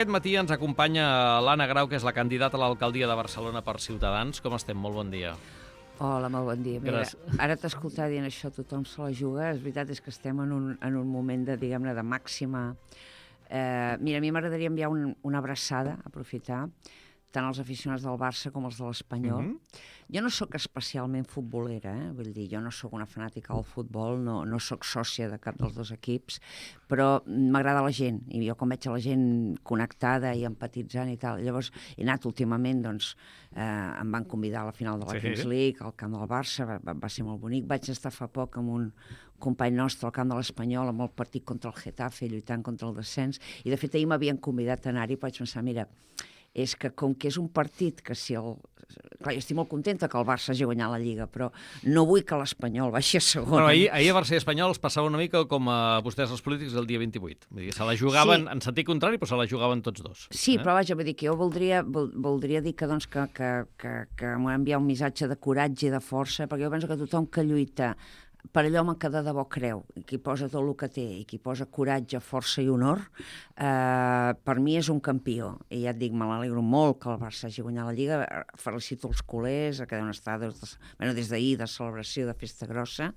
Aquest matí ens acompanya l'Anna Grau, que és la candidata a l'alcaldia de Barcelona per Ciutadans. Com estem? Molt bon dia. Hola, molt bon dia. Mira, Gràcies. ara t'escoltava dient això, tothom se la juga. La veritat és que estem en un moment de, diguem-ne, de màxima... Mira, a mi m'agradaria enviar una abraçada, aprofitar, tant als aficionats del Barça com als de l'Espanyol. Jo no sóc especialment futbolera, vull dir, jo no sóc una fanàtica del futbol, no sóc sòcia de cap dels dos equips, però m'agrada la gent, i jo quan veig a la gent connectada i empatitzant i tal, llavors he anat últimament, doncs, em van convidar a la final de la Kings League, al camp del Barça, va ser molt bonic. Vaig estar fa poc amb un company nostre al camp de l'Espanyol, amb el partit contra el Getafe, lluitant contra el descens, i de fet ahir m'havien convidat a anar-hi, i vaig pensar, mira, és que com que és un partit que si el... Clar, jo estic molt contenta que el Barça hagi guanyat la Lliga, però no vull que l'Espanyol baixi a segona. Però ahir a Barça i Espanyol es passava una mica com a vostès els polítics el dia 28. Vull dir, se la jugaven en sentit contrari, però se la jugaven tots dos. Sí, però vaja, vull dir que jo voldria dir que, doncs, que m'ha enviat un missatge de coratge i de força, perquè jo penso que tothom que lluita per allò que de debò creu, i qui posa tot el que té, i qui posa coratge, força i honor, per mi és un campió. I ja et dic, me n'alegro molt que el Barça hagi guanyat la Lliga, felicito els culers, que deuen estar des d'ahir de celebració de festa grossa,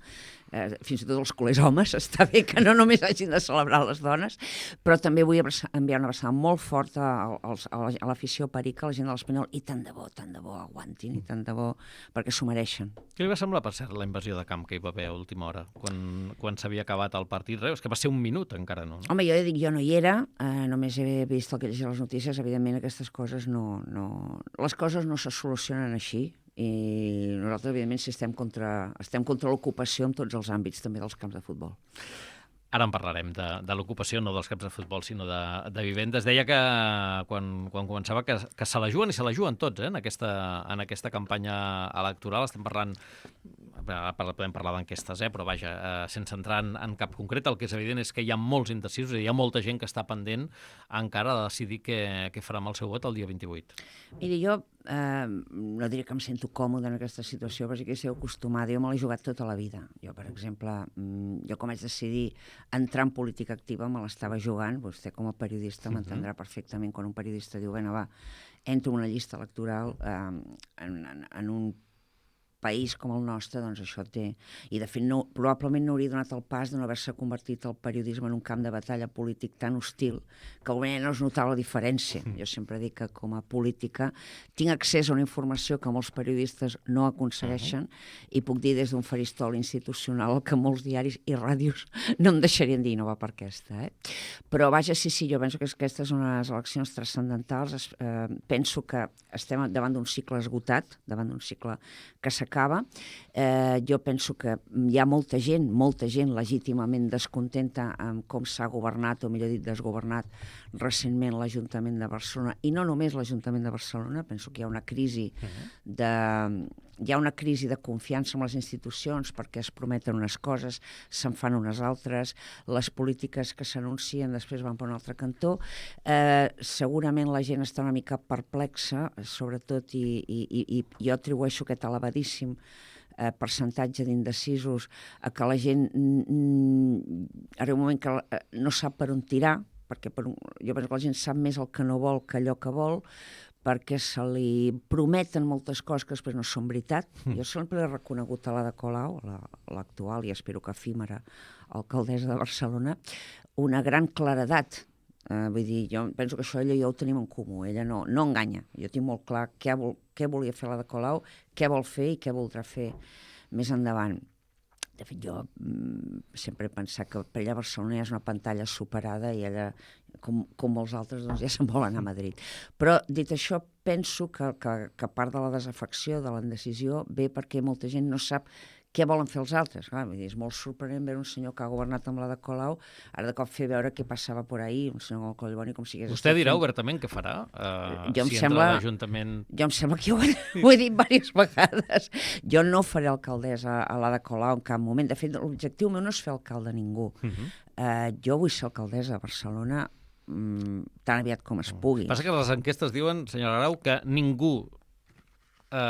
fins i tot els culers homes, està bé que no només hagin de celebrar les dones, però també vull enviar una abraçada molt forta a l'afició perica, a la gent de l'Espanyol, i tant de bo aguantin, i tant de bo, perquè s'ho mereixen. Què li va semblar, per cert, la invasió de camp que hi va haver a última hora, quan s'havia acabat el partit? Res, és que va ser un minut encara, no? Home, jo ja dic, jo no hi era, només he vist el que llegeix les notícies, evidentment aquestes coses les coses no se solucionen així, i nosaltres, evidentment, estem contra l'ocupació en tots els àmbits, també dels camps de futbol. Ara en parlarem de l'ocupació, no dels camps de futbol, sinó de vivendes. Deia que quan començava que se la juguen, i se la juguen tots, en aquesta campanya electoral. Estem parlant, podem parlar d'enquestes, però vaja, sense entrar en cap concret, el que és evident és que hi ha molts indecisos, hi ha molta gent que està pendent encara de decidir què farà amb el seu vot el dia 28. Miri, jo no diré que em sento còmode en aquesta situació, perquè que esteu acostumada, jo me l'he jugat tota la vida. Jo, per exemple, jo com vaig decidir entrar en política activa, me l'estava jugant, vostè com a periodista m'entendrà perfectament quan un periodista diu, va, entro en una llista electoral en un país com el nostre, doncs això té... I de fet, probablement no hauria donat el pas de no haver-se convertit el periodisme en un camp de batalla polític tan hostil que almenys no es notava la diferència. Jo sempre dic que com a política tinc accés a una informació que molts periodistes no aconsegueixen i puc dir des d'un faristol institucional que molts diaris i ràdios no em deixarien dir, no va per aquesta. Però vaja, sí, jo penso que aquestes són unes eleccions transcendentals. Penso que estem davant d'un cicle esgotat, davant d'un cicle que s'acaba. Jo penso que hi ha molta gent legítimament descontenta amb com s'ha governat, o millor dit, desgovernat recentment l'Ajuntament de Barcelona, i no només l'Ajuntament de Barcelona. Penso que hi ha una crisi de confiança en les institucions, perquè es prometen unes coses, se'n fan unes altres, les polítiques que s'anuncien després van per un altre cantó. Segurament la gent està una mica perplexa, sobretot, i jo atribueixo aquest elevadíssim percentatge d'indecisos a que la gent arriba un moment que no sap per on tirar, perquè jo penso que la gent sap més el que no vol que allò que vol, perquè se li prometen moltes coses que després no són veritat. Jo sempre he reconegut a l'Ada Colau, l'actual i espero que efímera alcaldessa de Barcelona, una gran claredat. Vull dir, jo penso que això ella i jo ho tenim en comú, ella no enganya. Jo tinc molt clar què volia fer l'Ada Colau, què vol fer i què voldrà fer més endavant. De fet, jo sempre he pensat que per ella Barcelona ja és una pantalla superada i ella, com molts altres, doncs ja se'n vol anar a Madrid. Però, dit això, penso que part de la desafecció, de la indecisió, ve perquè molta gent no sap què volen fer els altres. Clar, és molt sorprenent veure un senyor que ha governat amb l'Ada Colau, ara de cop fer veure què passava per ahí, un senyor com Collboni, com si hagués... Vostè dirà obertament què farà si entra a l'Ajuntament? Jo em sembla que ho he dit diverses vegades. Jo no faré alcaldessa a l'Ada Colau en cap moment. De fet, l'objectiu meu no és fer alcalde a ningú. Jo vull ser alcaldessa de Barcelona tan aviat com es pugui. Passa que les enquestes diuen, senyora Grau, que ningú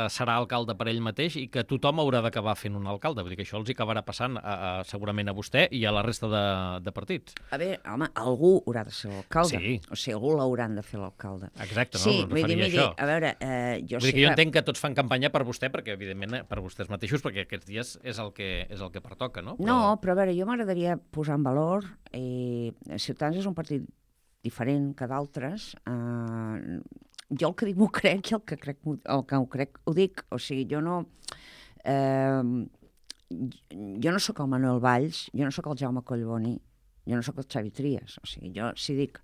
serà alcalde per ell mateix i que tothom haurà d'acabar fent un alcalde. Vull dir que això els acabarà passant segurament a vostè i a la resta de partits. A veure, home, algú haurà de ser l'alcalde. Sí. O sigui, algú l'hauran de fer l'alcalde. Exacte, no? Sí, Em referia a això. a veure, jo Vull sé dir que jo entenc que tots fan campanya per vostè, perquè evidentment per vostès mateixos, perquè aquests dies és el que pertoca, no? No, però a veure, jo m'agradaria posar en valor... Ciutadans és un partit diferent que d'altres. Jo el que dic m'ho crec i el que ho crec ho dic. O sigui, jo no sóc el Manuel Valls, jo no sóc el Jaume Collboni, jo no sóc el Xavi Trias. O sigui, jo si dic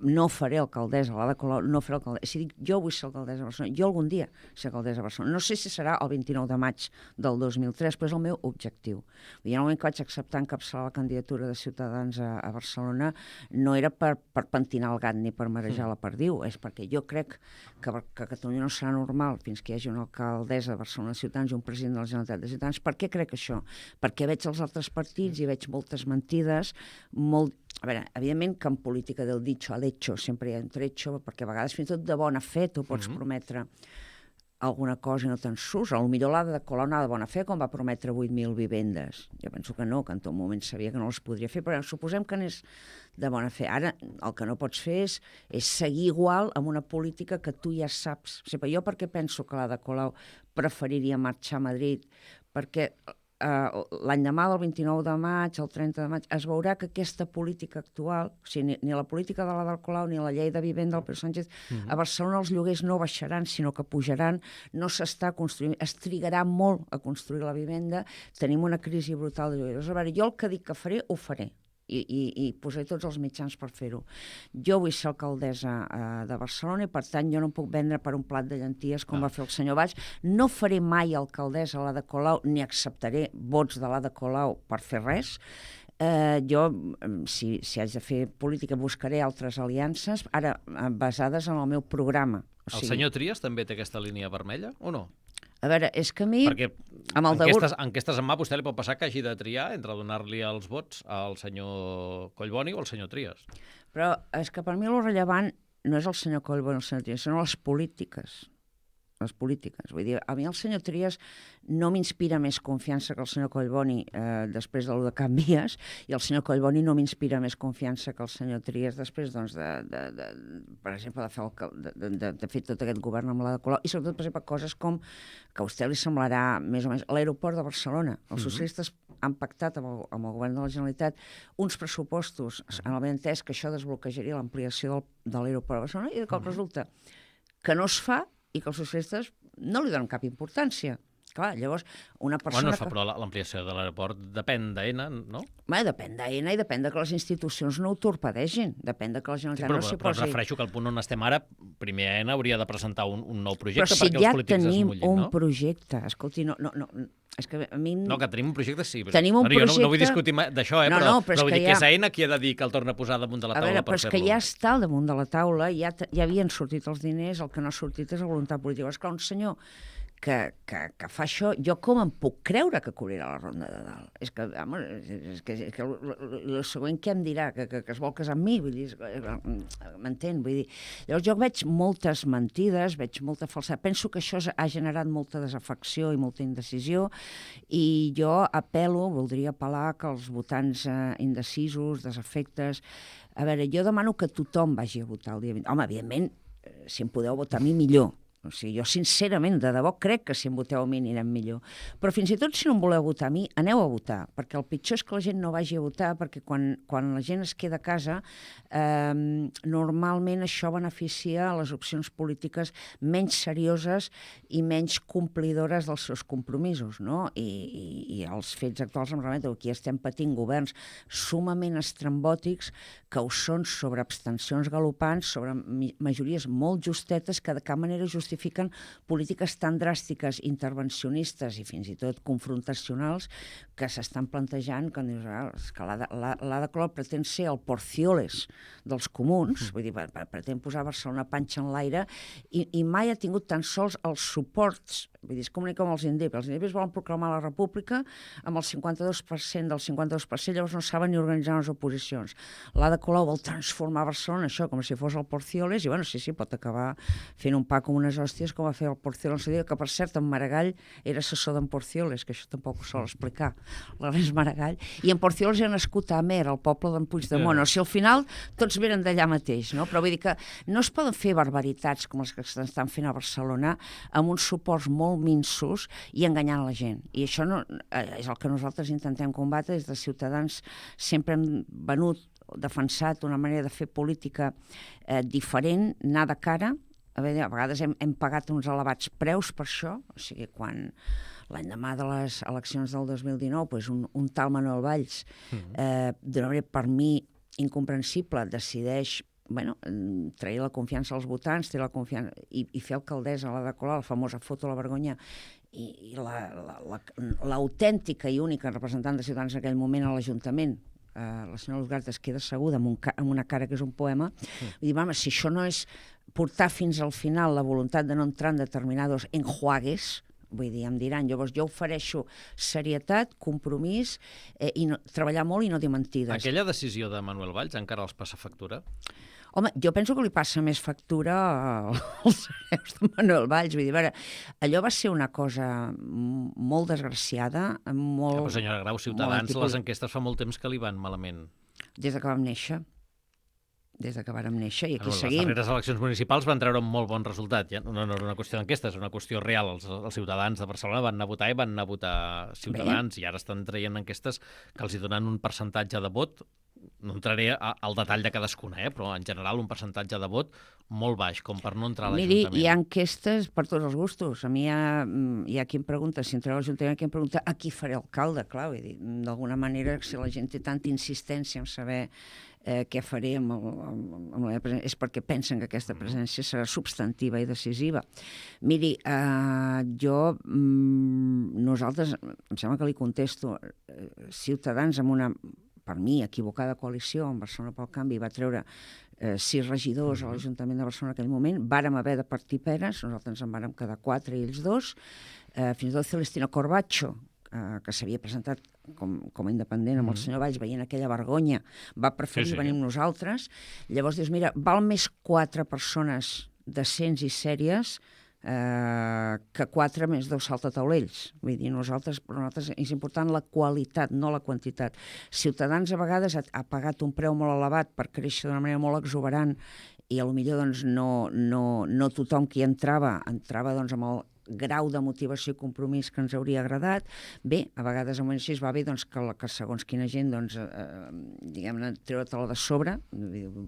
no faré alcaldessa, l'Ada Colau, no faré alcaldessa. Si dic jo vull ser alcaldessa de Barcelona, jo algun dia seré alcaldessa de Barcelona. No sé si serà el 29 de maig del 2003, però és el meu objectiu. I en el moment que vaig acceptar encapçalar la candidatura de Ciutadans a Barcelona no era per pentinar el gat ni per marejar la perdiu, és perquè jo crec que Catalunya no serà normal fins que hi hagi una alcaldessa de Barcelona de Ciutadans i un president de la Generalitat de Ciutadans. Per què crec això? Perquè veig els altres partits i veig moltes mentides, a veure, evidentment que en política del dicho al hecho sempre hi ha un trecho, perquè a vegades fins i tot de bona fe tu pots prometre alguna cosa i no te'n surts. Potser l'Ada Colau no de bona fe com va prometre 8.000 vivendes. Jo penso que no, que en tot moment sabia que no les podria fer, però suposem que n'és de bona fe. Ara el que no pots fer és seguir igual amb una política que tu ja saps. O sigui, jo perquè penso que l'Ada Colau preferiria marxar a Madrid, perquè l'endemà del 29 de maig, el 30 de maig, es veurà que aquesta política actual, o sigui, ni la política de l'Ada Colau ni la llei de vivenda del Pedro Sánchez, a Barcelona els lloguers no baixaran, sinó que pujaran, no s'està construint, es trigarà molt a construir la vivenda, tenim una crisi brutal de lloguers. A veure, jo el que dic que faré, ho faré. I posaré tots els mitjans per fer-ho. Jo vull ser alcaldessa de Barcelona i, per tant, jo no em puc vendre per un plat de llenties com va fer el senyor Valls. No faré mai alcaldessa a l'Ada Colau ni acceptaré vots de l'Ada Colau per fer res. Jo, si haig de fer política, buscaré altres aliances, ara basades en el meu programa. El senyor Trias també té aquesta línia vermella o no? A veure, és que a mi... Perquè enquestes en mà vostè li pot passar que hagi de triar entre donar-li els vots al senyor Collboni o al senyor Trias. Però és que per mi el rellevant no és el senyor Collboni o el senyor Trias, són les polítiques. Les polítiques. Vull dir, a mi el senyor Trias no m'inspira més confiança que el senyor Collboni després de lo de Can Vies, i el senyor Collboni no m'inspira més confiança que el senyor Trias després, doncs, per exemple, de fer tot aquest govern amb l'Ada Colau, i sobretot, per exemple, coses com, que a vostè li semblarà més o menys, l'aeroport de Barcelona. Els socialistes han pactat amb el govern de la Generalitat uns pressupostos, en el benentès que això desbloquejaria l'ampliació de l'aeroport de Barcelona, i de cop resulta que no es fa i que els socialistes no li donen cap importància. Clar, llavors, una persona... Bueno, es fa, però l'ampliació de l'aeroport depèn d'Aena, no? Bé, depèn d'Aena i depèn que les institucions no ho torpedegin. Depèn que la Generalitat no s'hi posi... Però refereixo que al punt on estem ara, primer Aena hauria de presentar un nou projecte perquè els polítics es mullin, no? Però si ja tenim un projecte... Escolti, no, és que a mi... No, que tenim un projecte, sí. Tenim un projecte... Jo no vull discutir d'això, però vull dir que és Aena qui ha de dir que el torna a posar damunt de la taula per fer-lo. Però és que ja està al damunt de la taula, ja havien sortit els diners, el que no ha sortit és la voluntat política. És clar, un senyor que fa això, jo com em puc creure que cobrirà la Ronda de Dalt? És que, home, és que el següent què em dirà? Que es vol casar amb mi? Vull dir, m'entén? Vull dir, llavors jo veig moltes mentides, veig molta falsedat. Penso que això ha generat molta desafecció i molta indecisió, i jo voldria apel·lar que els votants indecisos, desafectes... A veure, jo demano que tothom vagi a votar el dia 20. Home, evidentment, si em podeu votar a mi, millor. O sigui, jo sincerament, de debò, crec que si em voteu a mi anirem millor. Però fins i tot si no em voleu votar a mi, aneu a votar, perquè el pitjor és que la gent no vagi a votar, perquè quan la gent es queda a casa, normalment això beneficia les opcions polítiques menys serioses i menys complidores dels seus compromisos, no? I els fets actuals em remeto, aquí estem patint governs sumament estrambòtics que ho són sobre abstencions galopants, sobre majories molt justetes que de cap manera justifiquen justifiquen polítiques tan dràstiques, intervencionistes i fins i tot confrontacionals que s'estan plantejant, que dius, és que l'Ada Colau pretén ser el Porcioles dels comuns, vull dir, pretén posar Barcelona panxa en l'aire i mai ha tingut tan sols els suports, vull dir, és com els indepes. Els indepes volen proclamar la república amb el 52% del 52%, llavors no saben ni organitzar les oposicions. L'Ada Colau vol transformar Barcelona, això, com si fos el Porcioles, i bueno, sí, pot acabar fent un pa com unes hòsties, com va fer el Porcioles, que per cert, en Maragall era assessor d'en Porcioles, que això tampoc ho sol explicar, l'Ernest Maragall, i en Porcioles ha nascut a Amer, al poble d'en Puigdemont. O sigui, al final tots venen d'allà mateix, no? Però vull dir que no es poden fer barbaritats com les que s'estan fent a Barcelona amb uns suports molt minsos i enganyant la gent. I això no, és el que nosaltres intentem combatre. Des de Ciutadans sempre hem venut o defensat una manera de fer política diferent, anar de cara. A vegades hem pagat uns elevats preus per això, o sigui, quan l'endemà de les eleccions del 2019 doncs un tal Manuel Valls, d'una manera per mi incomprensible, decideix trair la confiança als votants, la confiança, i fer alcaldessa a l'Ada Colau, la famosa foto de la vergonya, i l'autèntica i única representant de Ciutadans en aquell moment a l'Ajuntament, la senyora Luzgarde, es queda asseguda amb una cara que és un poema. I dir, si això no és portar fins al final la voluntat de no entrar en determinados enjuagues, vull dir, em diran, llavors jo ofereixo serietat, compromís, i treballar molt i no dir mentides. Aquella decisió de Manuel Valls encara els passa factura? Home, jo penso que li passa més factura als hereus de Manuel Valls. Vull dir, veure, allò va ser una cosa molt desgraciada, molt... Però senyora Grau, Ciutadans, les enquestes fa molt temps que li van malament. Des que vam néixer. Des que vàrem néixer, i aquí seguim. Les darreres eleccions municipals van treure un molt bon resultat. Ja no era una qüestió d'enquestes, era una qüestió real. Els ciutadans de Barcelona van anar a votar i van anar a votar Ciutadans. I ara estan traient enquestes que els hi donen un percentatge de vot. No entraré al detall de cadascuna, però en general un percentatge de vot molt baix, com per no entrar a l'Ajuntament. Miri, hi ha enquestes per tots els gustos. A mi hi ha qui em pregunta, si entreu a l'Ajuntament, qui em pregunta a qui faré alcalde, clar, vull dir, d'alguna manera, si la gent té tanta insistència en saber què faré amb la meva presència, és perquè pensen que aquesta presència serà substantiva i decisiva. Miri, nosaltres, em sembla que li contesto, Ciutadans amb una, per mi, equivocada coalició amb Barcelona pel Canvi, va treure 6 regidors a l'Ajuntament de Barcelona en aquell moment, vàrem haver de partir peres, nosaltres en vàrem quedar 4 i ells 2, fins i tot Celestino Corbacho, que s'havia presentat com a independent amb el senyor Valls, veient aquella vergonya, va preferir venir amb nosaltres. Llavors dius, mira, val més 4 persones decents i sèries que 4 més 2 saltataulells. Vull dir, per nosaltres és important la qualitat, no la quantitat. Ciutadans a vegades ha pagat un preu molt elevat per créixer d'una manera molt exuberant i potser doncs, no tothom qui entrava doncs, amb el grau de motivació i compromís que ens hauria agradat. Bé, a vegades en moments així va bé doncs, que segons quina gent doncs, diguem-ne, treure-te-la de sobre,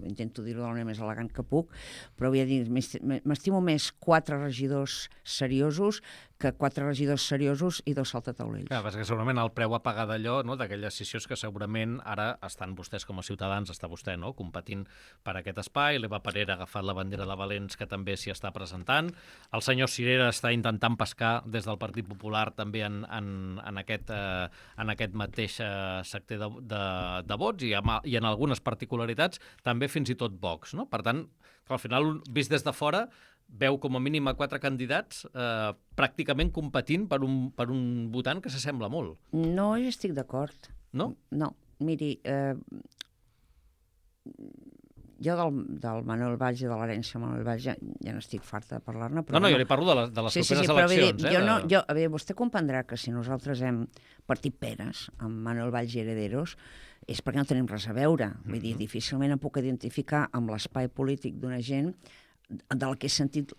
intento dir-ho de la manera més elegant que puc, però vull dir, m'estimo més 4 regidors seriosos que 4 regidors seriosos i 2 saltataulells. Clar, perquè segurament el preu a pagar d'allò, no, d'aquelles decisions que segurament ara estan vostès com a ciutadans, està vostè competint per aquest espai, l'Eva Parera ha agafat la bandera de Valents, que també s'hi està presentant, el senyor Cirera està intentant pescar des del Partit Popular també en aquest mateix sector de vots i en algunes particularitats també fins i tot Vox. No? Per tant, al final, vist des de fora, veu com a mínim a 4 candidats pràcticament competint per un votant que s'assembla molt. No hi estic d'acord. No? No. Miri, jo del Manuel Valls i de l'herència Manuel Valls ja n'estic farta de parlar-ne. No, jo li parlo de les properes eleccions. Vostè comprendrà que si nosaltres hem partit peres amb Manuel Valls i herederos és perquè no tenim res a veure. Vull dir, difícilment em puc identificar amb l'espai polític d'una gent del que he sentit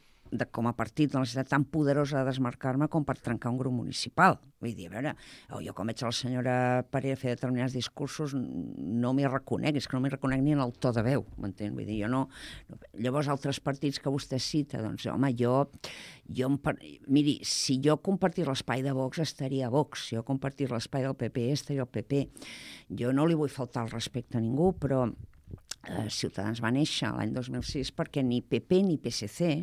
com a partit de la necessitat tan poderosa de desmarcar-me com per trencar un grup municipal. Vull dir, a veure, jo quan veig a la senyora Parera fer determinats discursos no m'hi reconec, és que no m'hi reconec ni en el to de veu, m'entén? Vull dir, jo no... Llavors, altres partits que vostè cita, doncs, home, miri, si jo compartís l'espai de Vox, estaria a Vox. Si jo compartís l'espai del PP, estaria al PP. Jo no li vull faltar el respecte a ningú, però Ciutadans va néixer l'any 2006 perquè ni PP ni PSC,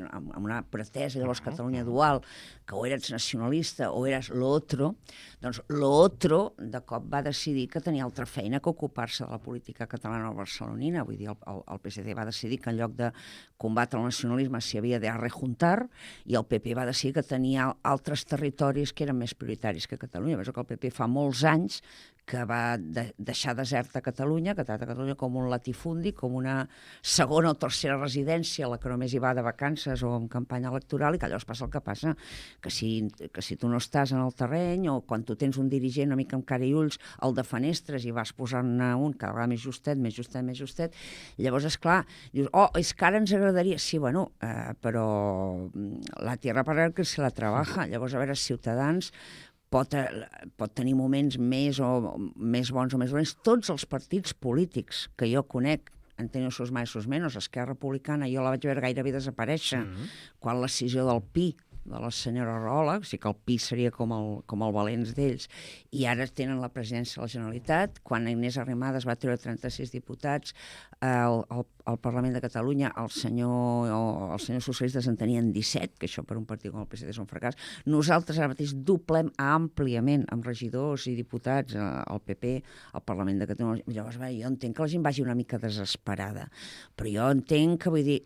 amb una pretesa de Catalunya dual, que o eres nacionalista o eres lo otro, doncs lo otro de cop va decidir que tenia altra feina que ocupar-se de la política catalana o barcelonina. Vull dir, el PSC va decidir que en lloc de combatre el nacionalisme s'hi havia de rejuntar, i el PP va decidir que tenia altres territoris que eren més prioritaris que Catalunya. Veus que el PP fa molts anys que va deixar deserta Catalunya, que tracta Catalunya com un latifundi, com una segona o tercera residència a la que només hi va de vacances o en campanya electoral, i que llavors passa el que passa, que si tu no estàs en el terreny, o quan tu tens un dirigent una mica amb cara i ulls, el defenestres i vas posant-ne un cada vegada més justet, llavors, esclar, dius, és que ara ens agradaria... Sí, bueno, però la tierra para el que se la trabaja. Llavors, a veure, Ciutadans pot tenir moments més bons o més dolents. Tots els partits polítics que jo conec han tingut sus más, sus menos. Esquerra Republicana jo la vaig veure gairebé desaparèixer quan la decisió del PI, de la senyora Rahola, o sigui que el PI seria com el Valents d'ells, i ara tenen la presidència de la Generalitat. Quan Inés Arrimadas va treure 36 diputats al Parlament de Catalunya, els senyors socialistes en tenien 17, que això per un partit com el PSD és un fracàs. Nosaltres ara mateix doblem àmpliament amb regidors i diputats al PP, al Parlament de Catalunya. Llavors, jo entenc que la gent vagi una mica desesperada, però jo entenc que, vull dir,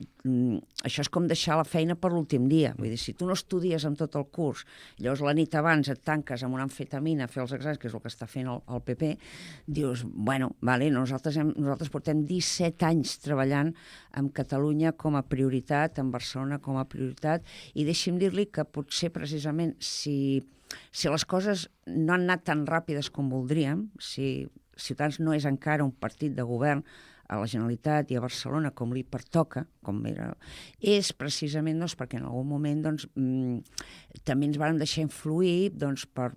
això és com deixar la feina per l'últim dia. Vull dir, si tu no estudies amb tot el curs, llavors la nit abans et tanques amb una amfetamina a fer els exàmens, que és el que està fent el PP, dius, bueno, vale, nosaltres portem 17 anys treballant amb Catalunya com a prioritat, amb Barcelona com a prioritat, i deixi'm dir-li que potser precisament si les coses no han anat tan ràpides com voldríem, si Ciutadans no és encara un partit de govern a la Generalitat i a Barcelona com li pertoca, com era, és precisament perquè en algun moment també ens vàrem deixar influir per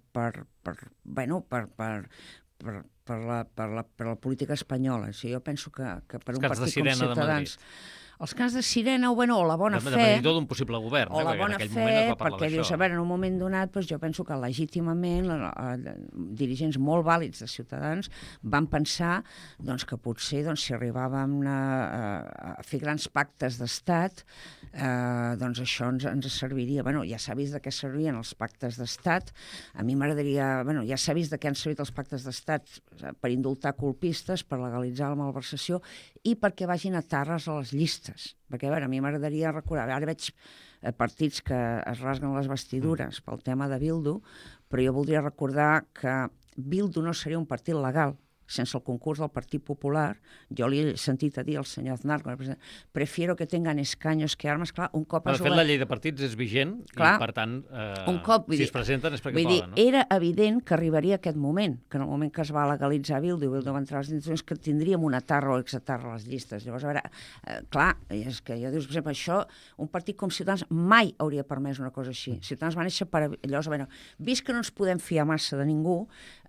la política espanyola. O sigui, jo penso que per un partit com Ciutadans... Els cants de sirena o la bona fe... De d'un possible govern, o la bona fe, perquè dius, a veure, en un moment donat, jo penso que legítimament dirigents molt vàlids de Ciutadans van pensar que potser si arribàvem a fer grans pactes d'estat, això ens serviria. Ja s'ha vist de què servien els pactes d'estat. A mi m'agradaria... Ja s'ha vist de què han servit els pactes d'estat per indultar colpistes, per legalitzar la malversació i perquè vagin a Tarres a les llistes. Perquè, a mi m'agradaria recordar... Ara veig partits que es rasguen les vestidures pel tema de Bildu, però jo voldria recordar que Bildu no seria un partit legal sense el concurs del Partit Popular. Jo li he sentit a dir al senyor Aznar, prefiero que tengan escaños que armes. Clar, un cop... De fet, la llei de partits és vigent i, per tant, si es presenten és perquè poden. Vull dir, era evident que arribaria aquest moment, que en el moment que es va legalitzar Bildu i Bildu va entrar a les institucions, que tindríem una tarra o exatarra a les llistes. Llavors, a veure, clar, és que jo dius, per exemple, això, un partit com Ciutadans mai hauria permès una cosa així. Ciutadans va néixer per... Llavors, a veure, vist que no ens podem fiar massa de ningú,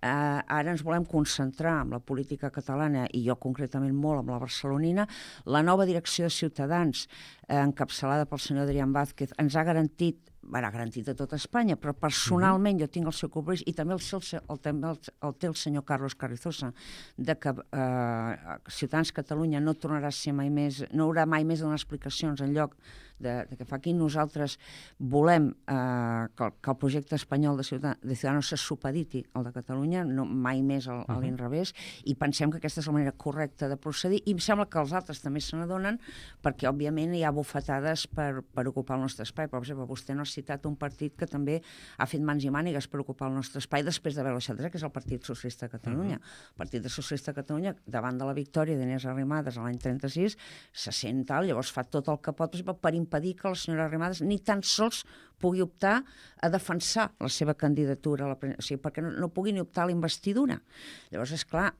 ara ens volem concentrar amb la política catalana, i jo concretament molt amb la barcelonina. La nova direcció de Ciutadans, encapçalada pel senyor Adrián Vázquez, ens ha garantit a tot Espanya, però personalment jo tinc el seu compromís, i també el té el senyor Carlos Carrizosa, de que Ciutadans Catalunya no tornarà a ser mai més, no haurà mai més de donar explicacions en lloc de que fa aquí. Nosaltres volem que el projecte espanyol de Ciudadanos se supediti al de Catalunya, no mai més a l'inrevés, i pensem que aquesta és la manera correcta de procedir, i em sembla que els altres també se n'adonen, perquè òbviament hi ha bufetades per ocupar el nostre espai. Per exemple, vostè no ha citat un partit que també ha fet mans i mànigues per ocupar el nostre espai després d'haver-lo deixat, que és el Partit Socialista de Catalunya. El Partit Socialista de Catalunya, davant de la victòria d'Inés Arrimadas l'any 36, se sent tal, llavors fa tot el que pot per impedir que la senyora Arrimadas ni tan sols pugui optar a defensar la seva candidatura, o sigui, perquè no pugui ni optar a la investidura. Llavors, esclar,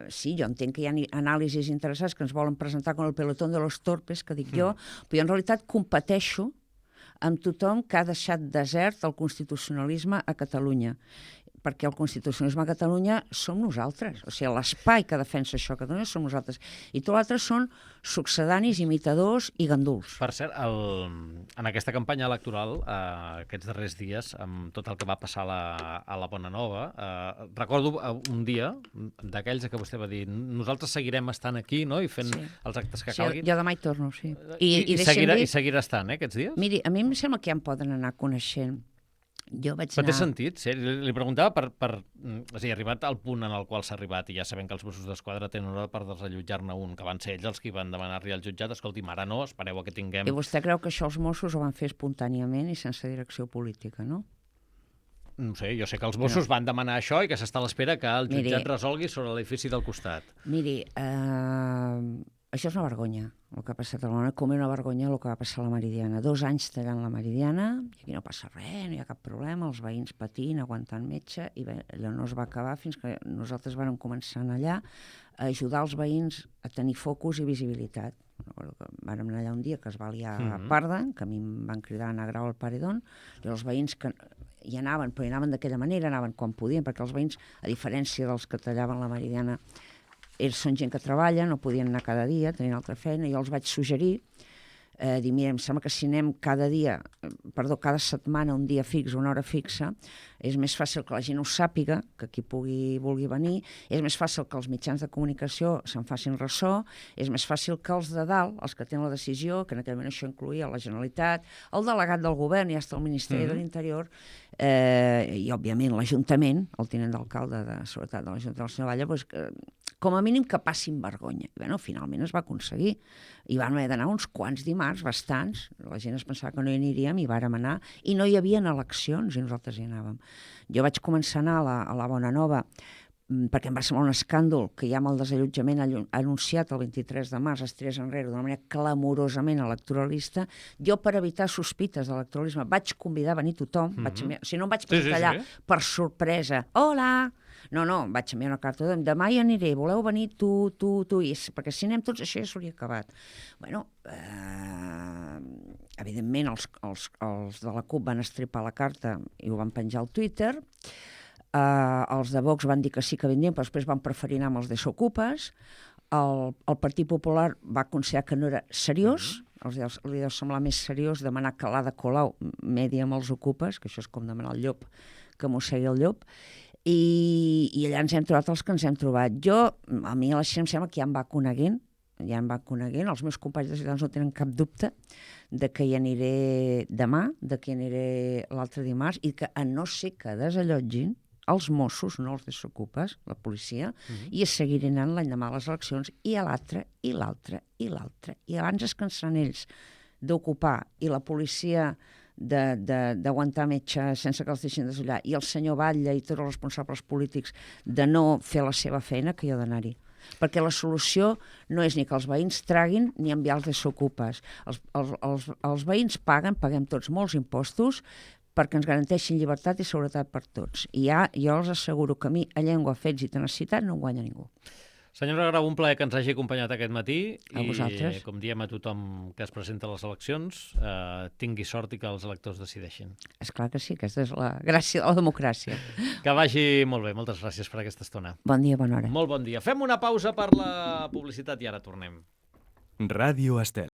sí, jo entenc que hi ha anàlisis interessants que ens volen presentar com el pelotón de los torpes, que dic jo, però jo en realitat competeixo amb tothom que ha deixat desert el constitucionalisme a Catalunya. perquè el constitucionalisme a Catalunya som nosaltres. O sigui, l'espai que defensa això a Catalunya som nosaltres. I tot l'altre són succedanis, imitadors i ganduls. Per cert, en aquesta campanya electoral, aquests darrers dies, amb tot el que va passar a la Bonanova, recordo un dia d'aquells que vostè va dir nosaltres seguirem estant aquí, no?, i fent els actes que calguin. Jo demà hi torno, sí. I seguirà estant, aquests dies? Miri, a mi em sembla que ja em poden anar coneixent. Jo vaig Però té sentit? Sí? Li preguntava és a dir, arribat al punt en el qual s'ha arribat, i ja sabem que els Mossos d'Esquadra tenen hora per desallotjar-ne un, que van ser ells els que van demanar-li al jutjat, escolti'm, ara no, espereu a que tinguem... I vostè creu que això els Mossos ho van fer espontàniament i sense direcció política, no? No sé, jo sé que els Mossos van demanar això i que s'està a l'espera que el jutjat resolgui sobre l'edifici del costat. Miri, això és una vergonya, el que ha passat a la Meridiana, com és una vergonya el que va passar a la Meridiana. 2 anys tallant la Meridiana, i aquí no passa res, no hi ha cap problema, els veïns patint, aguantant metge, i bé, allò no es va acabar fins que nosaltres vàrem començar a allà a ajudar els veïns a tenir focus i visibilitat. Vàrem anar allà un dia que es va liar a Parda, que a mi em van cridar a anar a Grau al Paredón, i els veïns que hi anaven, però hi anaven d'aquella manera, anaven quan podien, perquè els veïns, a diferència dels que tallaven la Meridiana, ells són gent que treballa, no podien anar cada dia, tenien altra feina, jo els vaig suggerir, dir, mira, em sembla que si anem cada setmana, un dia fix, una hora fixa, és més fàcil que la gent ho sàpiga, que qui vulgui venir, és més fàcil que els mitjans de comunicació se'n facin ressò, és més fàcil que els de dalt, els que tenen la decisió, que en aquell moment això incloïa la Generalitat, el delegat del govern, ja està el Ministeri de l'Interior, i, òbviament, l'Ajuntament, el tinent d'alcalde de Seguretat de l'Ajuntament, el senyor Valla, doncs, com a mínim que passin vergonya. I, bueno, finalment es va aconseguir. I vam haver d'anar uns quants dimarts, bastants. La gent es pensava que no hi aniríem i vàrem anar. I no hi havia eleccions i nosaltres hi anàvem. Jo vaig començar a anar a la Bonanova perquè em va semblar un escàndol que ja amb el desallotjament anunciat el 23 de març es tirés enrere d'una manera clamorosament electoralista. Jo, per evitar sospites d'electoralisme, vaig convidar a venir tothom. Si no em vaig presentar allà per sorpresa. Hola! No, vaig enviar una carta. Demà hi aniré, voleu venir tu, perquè si anem tots això ja s'hauria acabat. Bueno, evidentment els de la CUP van estripar la carta i ho van penjar al Twitter. Els de Vox van dir que sí que vindrien, però després van preferir anar amb els desocupes. El Partit Popular va considerar que no era seriós, li deu semblar més seriós demanar que l'Ada Colau medi amb els ocupes, que això és com demanar al llop que mossegui el llop, i allà ens hem trobat els que ens hem trobat. A mi a la Xina em sembla que ja em va coneguent, els meus companys de Ciutadans no tenen cap dubte de que hi aniré demà, de que hi aniré l'altre dimarts, i que a no ser que desallotgin els Mossos, no els desocupes, la policia, i es seguiré anant l'any demà a les eleccions, i a l'altre, i l'altre, i l'altre. I abans es cansaran ells d'ocupar, i la policia d'aguantar metge sense que els deixin desollar, i el senyor Batlle i tots els responsables polítics de no fer la seva feina, que jo d'anar-hi. Perquè la solució no és ni que els veïns traguin ni enviar els desocupes. Els veïns paguem tots molts impostos perquè ens garanteixin llibertat i seguretat per tots. I jo els asseguro que a mi, a llengua, fets i tenacitat, no em guanya ningú. Senyora Grau, un plaer que ens hagi acompanyat aquest matí. A vosaltres. I, com diem a tothom que es presenta a les eleccions, tingui sort i que els electors decideixin. És clar que sí, aquesta és la gràcia de la democràcia. Que vagi molt bé. Moltes gràcies per aquesta estona. Bon dia, bona hora. Molt bon dia. Fem una pausa per la publicitat i ara tornem. Ràdio Estel.